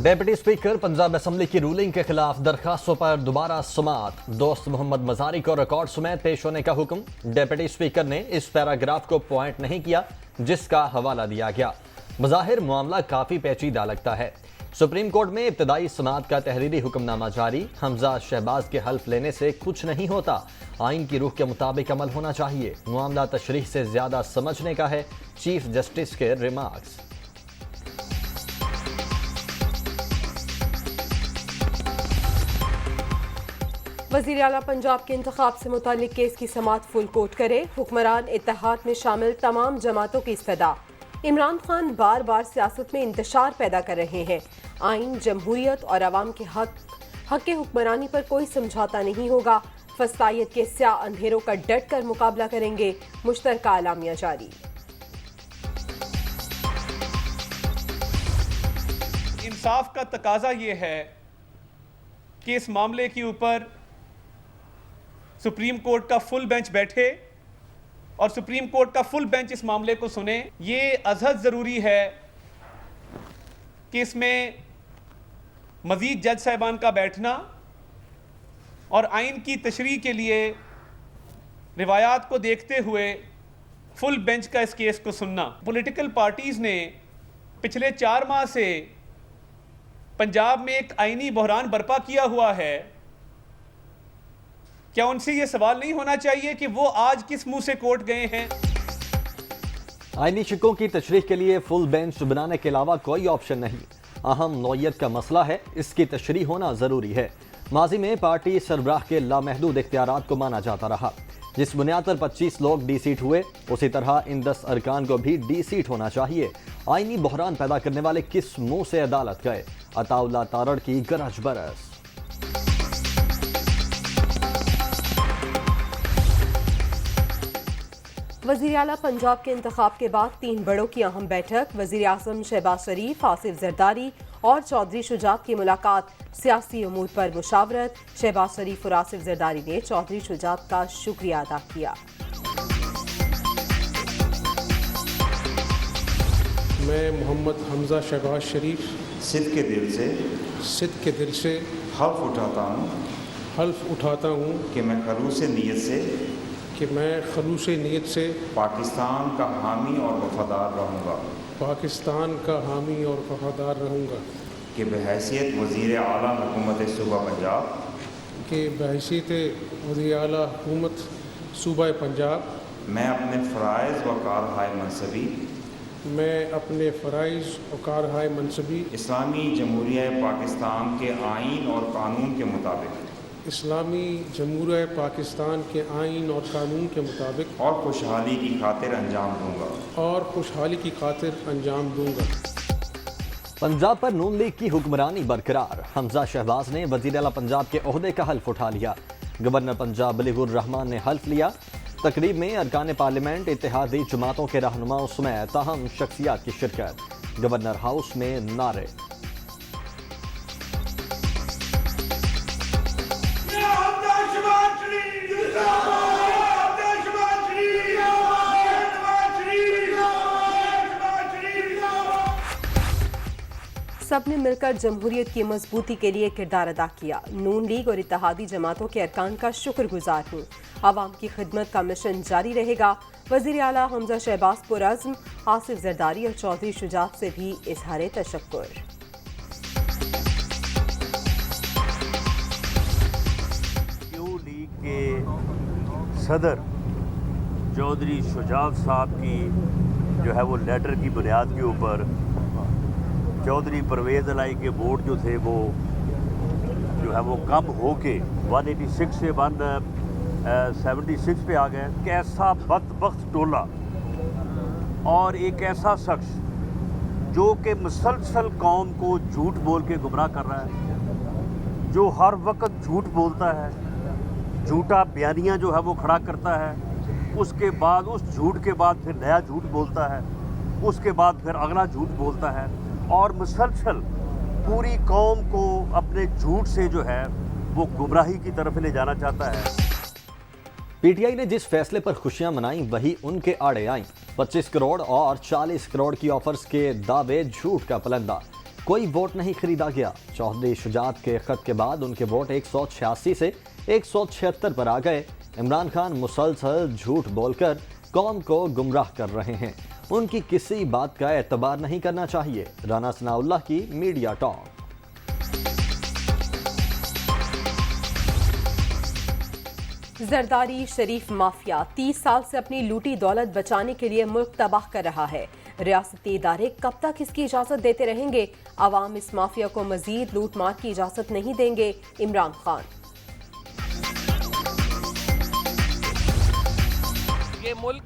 Deputy speaker Punjab assembly کی rolling کے خلاف درخواستوں پر دوبارہ سماعت، دوست محمد مزاری کو ریکارڈ سمیت پیش ہونے کا حکم۔ ڈپٹی اسپیکر نے اس پیراگراف کو پوائنٹ نہیں کیا جس کا حوالہ دیا گیا۔ بظاہر معاملہ کافی پیچیدہ لگتا ہے۔ سپریم کورٹ میں ابتدائی سماعت کا تحریری حکم نامہ جاری۔ حمزہ شہباز کے حلف لینے سے کچھ نہیں ہوتا، آئین کی روح کے مطابق عمل ہونا چاہیے۔ معاملہ تشریح سے زیادہ سمجھنے کا ہے، چیف جسٹس کے ریمارکس۔ وزیر اعلیٰ پنجاب کے انتخاب سے متعلق کیس کی سماعت فل کورٹ کرے۔ حکمران اتحاد میں شامل تمام جماعتوں کی استدعا۔ عمران خان بار بار سیاست میں انتشار پیدا کر رہے ہیں۔ آئین، جمہوریت اور عوام کے حق حکمرانی پر کوئی سمجھوتا نہیں ہوگا۔ فسطائیت کے سیاہ اندھیروں کا ڈٹ کر مقابلہ کریں گے، مشترکہ اعلامیہ جاری۔ انصاف کا تقاضا یہ ہے کہ اس معاملے کے اوپر سپریم کورٹ کا فل بینچ بیٹھے اور سپریم کورٹ کا فل بینچ اس معاملے کو سنے۔ یہ ازحد ضروری ہے کہ اس میں مزید جج صاحبان کا بیٹھنا اور آئین کی تشریح کے لیے روایات کو دیکھتے ہوئے فل بینچ کا اس کیس کو سننا۔ پولیٹیکل پارٹیز نے پچھلے 4 ماہ سے پنجاب میں ایک آئینی بحران برپا کیا ہوا ہے۔ کیا ان سے یہ سوال نہیں ہونا چاہیے کہ وہ آج کس منہ سے کورٹ گئے ہیں؟ آئینی شکوں کی تشریح کے لیے فل بینچ بنانے کے علاوہ کوئی آپشن نہیں۔ اہم نوعیت کا مسئلہ ہے، اس کی تشریح ہونا ضروری ہے۔ ماضی میں پارٹی سربراہ کے لامحدود اختیارات کو مانا جاتا رہا۔ جس بنیاد پر 25 لوگ ڈی سیٹ ہوئے، اسی طرح ان 10 ارکان کو بھی ڈی سیٹ ہونا چاہیے۔ آئینی بحران پیدا کرنے والے کس منہ سے عدالت گئے؟ عطا اللہ تارڑ کی گرج برس۔ وزیر اعلیٰ پنجاب کے انتخاب کے بعد 3 بڑوں کی اہم بیٹھک۔ وزیر اعظم شہباز شریف، آصف زرداری اور چودھری شجاعت کی ملاقات۔ سیاسی امور پر مشاورت۔ شہباز شریف اور آصف زرداری نے چودھری شجاعت کا شکریہ ادا کیا۔ میں محمد حمزہ شہباز شریف صدق کے دل سے حلف اٹھاتا ہوں کہ میں خلوص نیت سے پاکستان کا حامی اور وفادار رہوں گا کہ بحیثیت وزیر اعلیٰ حکومت صوبہ پنجاب میں اپنے فرائض و کارہائے منصبی اسلامی جمہوریہ پاکستان کے آئین اور قانون کے مطابق اور خوشحالی کی خاطر انجام دوں گا۔ پنجاب پر نون لیگ کی حکمرانی برقرار۔ حمزہ شہباز نے وزیر اعلیٰ پنجاب کے عہدے کا حلف اٹھا لیا۔ گورنر پنجاب بلیغ الرحمان نے حلف لیا۔ تقریب میں ارکان پارلیمنٹ، اتحادی جماعتوں کے رہنماؤں سمیت اہم شخصیات کی شرکت۔ گورنر ہاؤس میں نعرے۔ سب نے مل کر جمہوریت کی مضبوطی کے لیے کردار ادا کیا۔ نون لیگ اور اتحادی جماعتوں کے ارکان کا شکر گزار ہوں۔ عوام کی خدمت کا مشن جاری رہے گا۔ وزیر اعلیٰ حمزہ شہباز پرعزم، آصف زرداری اور چودھری شجاعت سے بھی اظہار تشکر۔ یو لیگ کے صدر چودھری شجاعت صاحب کی جو ہے وہ لیٹر کی بنیاد کے اوپر چودھری پرویز الہی کے ووٹ جو تھے وہ جو ہے وہ کم ہو کے 186 سے 176 پہ آ گئے۔ کیسا بدبخت ٹولہ اور ایک ایسا شخص جو کہ مسلسل قوم کو جھوٹ بول کے گمراہ کر رہا ہے، جو ہر وقت جھوٹ بولتا ہے، جھوٹا بیانیہ جو ہے وہ کھڑا کرتا ہے، اس کے بعد اس جھوٹ کے بعد پھر نیا جھوٹ بولتا ہے، اس کے بعد پھر اگلا جھوٹ بولتا ہے اور مسلسل پوری قوم کو اپنے جھوٹ سے جو ہے وہ گمراہی کی طرف لے جانا چاہتا ہے۔ پی ٹی آئی نے جس فیصلے پر خوشیاں منائیں وہی ان کے آڑے آئیں۔ 25 کروڑ اور 40 کروڑ کی آفرز کے دعوے جھوٹ کا پلندہ۔ कोई वोट नहीं खरीदा गया। चौधरी शुजात के खत के बाद उनके वोट 186 से 176 पर आ गए। इमरान खान मुसलसल झूठ बोलकर कौम को गुमराह कर रहे हैं। उनकी किसी बात का एतबार नहीं करना चाहिए। राना सनाउल्लाह की मीडिया टॉक। जरदारी शरीफ माफिया 30 साल से अपनी लूटी दौलत बचाने के लिए मुल्क तबाह कर रहा है। रियासती इदारे कब तक इसकी इजाजत देते रहेंगे? आवाम इस माफिया को मजीद लूट मार की इजाजत नहीं देंगे। इमरान खान। ये मुल्क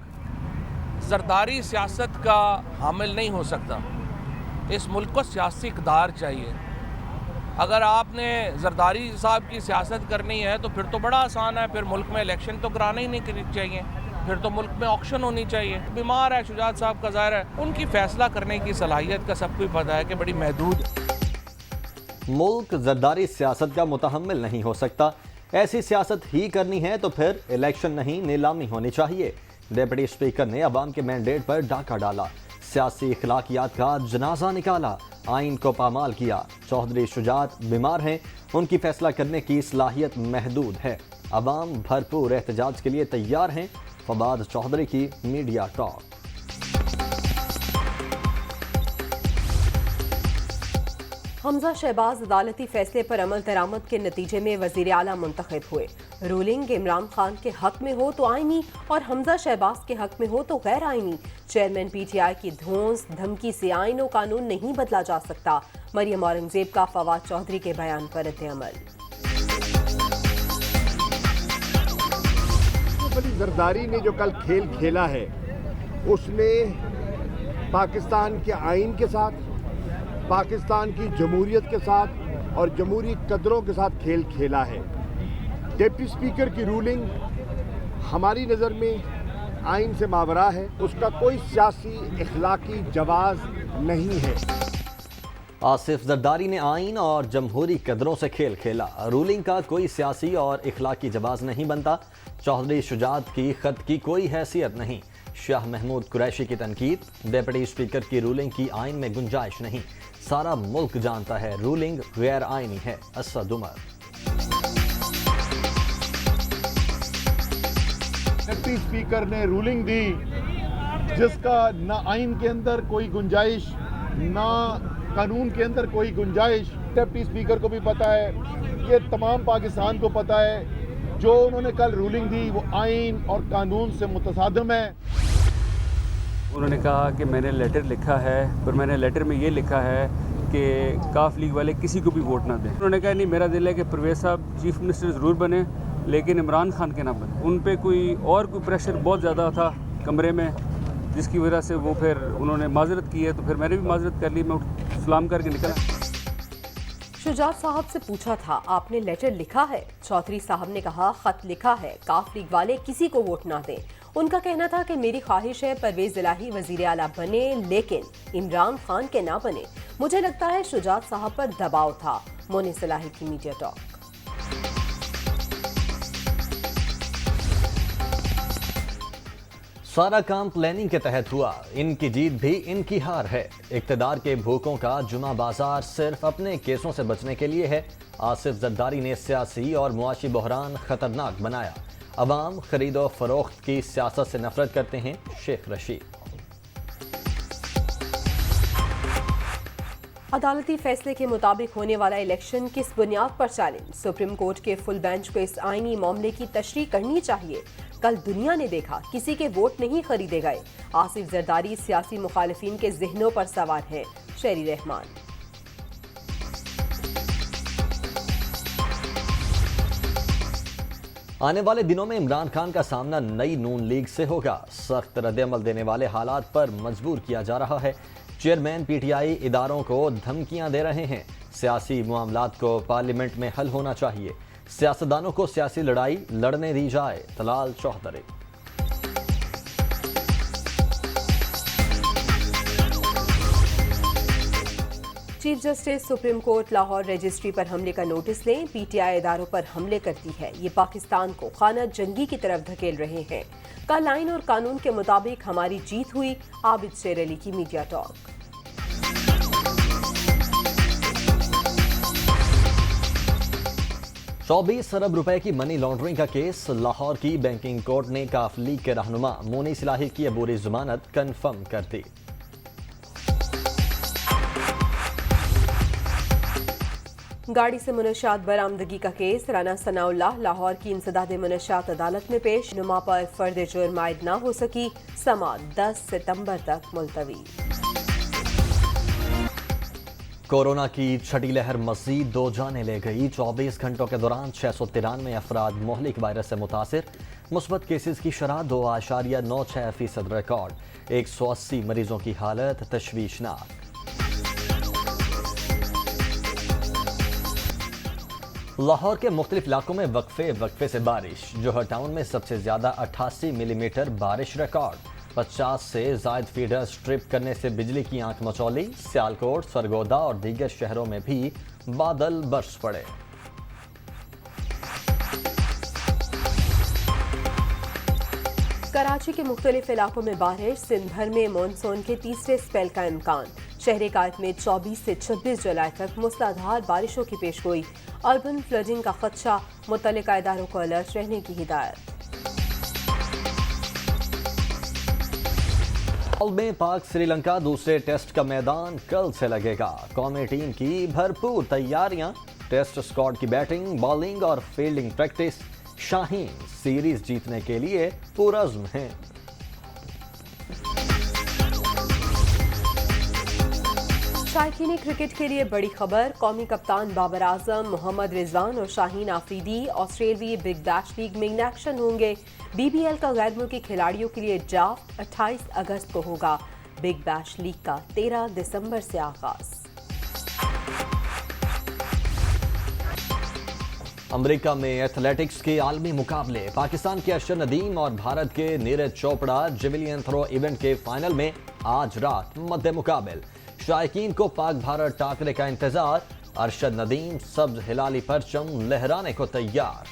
जरदारी सियासत का हामिल नहीं हो सकता। इस मुल्क को सियासी इक़्तिदार चाहिए। अगर आपने जरदारी साहब की सियासत करनी है तो फिर तो बड़ा आसान है, फिर मुल्क में इलेक्शन तो कराना ही नहीं चाहिए, फिर तो मुल्क में ऑक्शन होनी चाहिए। बीमार है शुजात साहब का, ज़ाहिर है उनकी फैसला करने की सलाहियत का सबको पता है कि बड़ी महदूद है। मुल्क जरदारी सियासत का मुतहम्मिल नहीं हो सकता। ऐसी सियासत ही करनी है तो फिर इलेक्शन नहीं, नीलामी होनी चाहिए। डिप्टी स्पीकर ने अवाम के मैंडेट पर डाका डाला, सियासी इखलाकियात का जनाजा निकाला, आइन को पामाल किया। चौधरी शुजात बीमार हैं, उनकी फैसला करने की सलाहियत महदूद है। अवाम भरपूर एहतजाज के लिए तैयार हैं। फवाद चौधरी की मीडिया टॉक। हमजा शहबाज अदालती फैसले पर अमल दरामद के नतीजे में वजीर आला मुंतखब हुए। रूलिंग इमरान खान के हक में हो तो आईनी और हमजा शहबाज के हक में हो तो गैर आईनी। चेयरमैन PTI की धौंस धमकी से आइन और कानून नहीं बदला जा सकता। मरियम औरंगजेब का फवाद चौधरी के बयान पर रद्द-ए-अमल। जरदारी ने जो कल खेल खेला है उसने पाकिस्तान के आइन के साथ, पाकिस्तान की जमहूरियत के साथ और जमहूरी कदरों के साथ खेल खेला है। डिप्टी स्पीकर की रूलिंग हमारी नज़र में आइन से मावरा है, उसका कोई सियासी इखलाकी जवाज़ नहीं है। आसिफ जरदारी ने आइन और जमहूरी कदरों से खेल खेला। रूलिंग का कोई सियासी और इखलाकी जवाज़ नहीं बनता। चौधरी शुजात की खत की कोई हैसियत नहीं। शाह महमूद कुरैशी की तनकीद, डिप्टी स्पीकर की रूलिंग की आइन में गुंजाइश नहीं। सारा मुल्क जानता है रूलिंग गैर आइनी है। असद उमर। डिप्टी स्पीकर ने रूलिंग दी जिसका ना आइन के अंदर कोई गुंजाइश, ना कानून के अंदर कोई गुंजाइश। डिप्टी स्पीकर को भी पता है, ये तमाम पाकिस्तान को पता है, जो उन्होंने कल रूलिंग दी वो आइन और कानून से मुतसादिम है। उन्होंने कहा कि मैंने लेटर लिखा है, पर मैंने लेटर में ये लिखा है कि काफ लीग वाले किसी को भी वोट ना दें। उन्होंने कहा नहीं, मेरा दिल है कि परवेज़ साहब चीफ मिनिस्टर ज़रूर बने लेकिन इमरान खान के ना बने। उन पे कोई प्रेशर बहुत ज़्यादा था कमरे में, जिसकी वजह से वो फिर उन्होंने माजरत की है, तो फिर मैंने भी माजरत कर ली। मैं सलाम करके निकला। शुजात साहब से पूछा था आपने लेटर लिखा है? चौधरी साहब ने कहा खत लिखा है, काफ लीग वाले किसी को वोट ना दें। उनका कहना था कि मेरी ख्वाहिश है परवेज इलाही वजीर आला बने लेकिन इमरान खान के ना बने। मुझे लगता है शुजात साहब पर दबाव था। मोनी सलाही की मीडिया टॉक। सारा काम प्लानिंग के तहत हुआ। इनकी जीत भी इनकी हार है। इक्तदार के भूखों का जुमा बाजार सिर्फ अपने केसों से बचने के लिए है। आसिफ जरदारी ने सियासी और मुआशी बहरान खतरनाक बनाया। अवाम खरीदो फरोख्त की सियासत से नफरत करते हैं। शेख रशीद। अदालती फैसले के मुताबिक होने वाला इलेक्शन किस बुनियाद पर चैलेंज? सुप्रीम कोर्ट के फुल बेंच को इस आईनी मामले की तशरीह करनी चाहिए। कल दुनिया ने देखा किसी के वोट नहीं खरीदे गए। आसिफ जरदारी सियासी मुखालिफिन के जहनों पर सवार हैं। शेरी रहमान। आने वाले दिनों में इमरान खान का सामना नई नून लीग से होगा। सख्त रद्द-ए-अमल देने वाले हालात पर मजबूर किया जा रहा है। चेयरमैन PTI इदारों को धमकियां दे रहे हैं। सियासी मामलात को पार्लियामेंट में हल होना चाहिए। सियासतदानों को सियासी लड़ाई लड़ने दी जाए। Talal Chaudhry. Chief justice supreme court Lahore registry पर हमले का नोटिस लें। PTI इदारों पर हमले करती है। ये पाकिस्तान को खाना जंगी की तरफ धकेल रहे हैं। कल आइन और कानून के मुताबिक हमारी जीत हुई। आबिद शेर अली की मीडिया टॉक। 24 अरब रुपए की मनी लॉन्ड्रिंग का केस। लाहौर की बैंकिंग कोर्ट ने काफ लीग के रहनुमा मोनी सिलाही की अबूरी जमानत कंफर्म कर दी। गाड़ी से मुनशियात बरामदगी का केस। राना सनाउल्लाह लाहौर की इंसदाद मुनशियात अदालत में पेश। नुमा पर फर्द जुर्म आयद न हो सकी। समाअत 10 सितंबर तक मुलतवी। कोरोना की छठी लहर मजीद 2 जानें ले गई। 24 घंटों के दौरान 693 अफराद मोहलिक वायरस से मुतासिर। मुस्बत केसेस की शरह 2.96% रिकॉर्ड। 180 मरीजों की हालत तशवीशनाक। लाहौर के मुख्तलिफ इलाकों में वक्फे से बारिश। जोहर टाउन में सबसे ज्यादा 88 मिलीमीटर बारिश रिकॉर्ड। 50 से जायद फीडर्स ट्रिप करने से बिजली की आंख मचौली। सियालकोट, सरगोदा और दीगर शहरों में भी बादल बरस पड़े। कराची के मुख्तलिफ इलाकों में बारिश। सिंध भर में मानसून के तीसरे स्पेल का इम्कान। शहर कायद में 24 से 26 जुलाई तक मूसलाधार बारिशों की पेशगोई। अर्बन फ्लडिंग का खदशा। मुतल्लिका इदारों को अलर्ट रहने की हिदायत। में पाक श्रीलंका दूसरे टेस्ट का मैदान कल से लगेगा। कौमी टीम की भरपूर तैयारियां। टेस्ट स्क्वाड की बैटिंग, बॉलिंग और फील्डिंग प्रैक्टिस। शाहीन सीरीज जीतने के लिए पुरज़्म हैं। शायकीन क्रिकेट के लिए बड़ी खबर। कौमी कप्तान बाबर आजम, मोहम्मद रिजवान और शाहीन आफरीदी ऑस्ट्रेलियाई बिग बैश लीग में इन एक्शन होंगे। BBL का गैर मुल्की खिलाड़ियों के लिए ड्राफ्ट 28 अगस्त को होगा। बिग बैश लीग का 13 दिसंबर से आगाज। अमेरिका में एथलेटिक्स के आलमी मुकाबले। पाकिस्तान के अरशद नदीम और भारत के Neeraj Chopra javelin throw event के फाइनल में आज रात मद्दे मुकाबल। शायकीन को पाक भारत टाकरे का इंतजार। अरशद नदीम सब्ज हिलाली परचम लहराने को तैयार।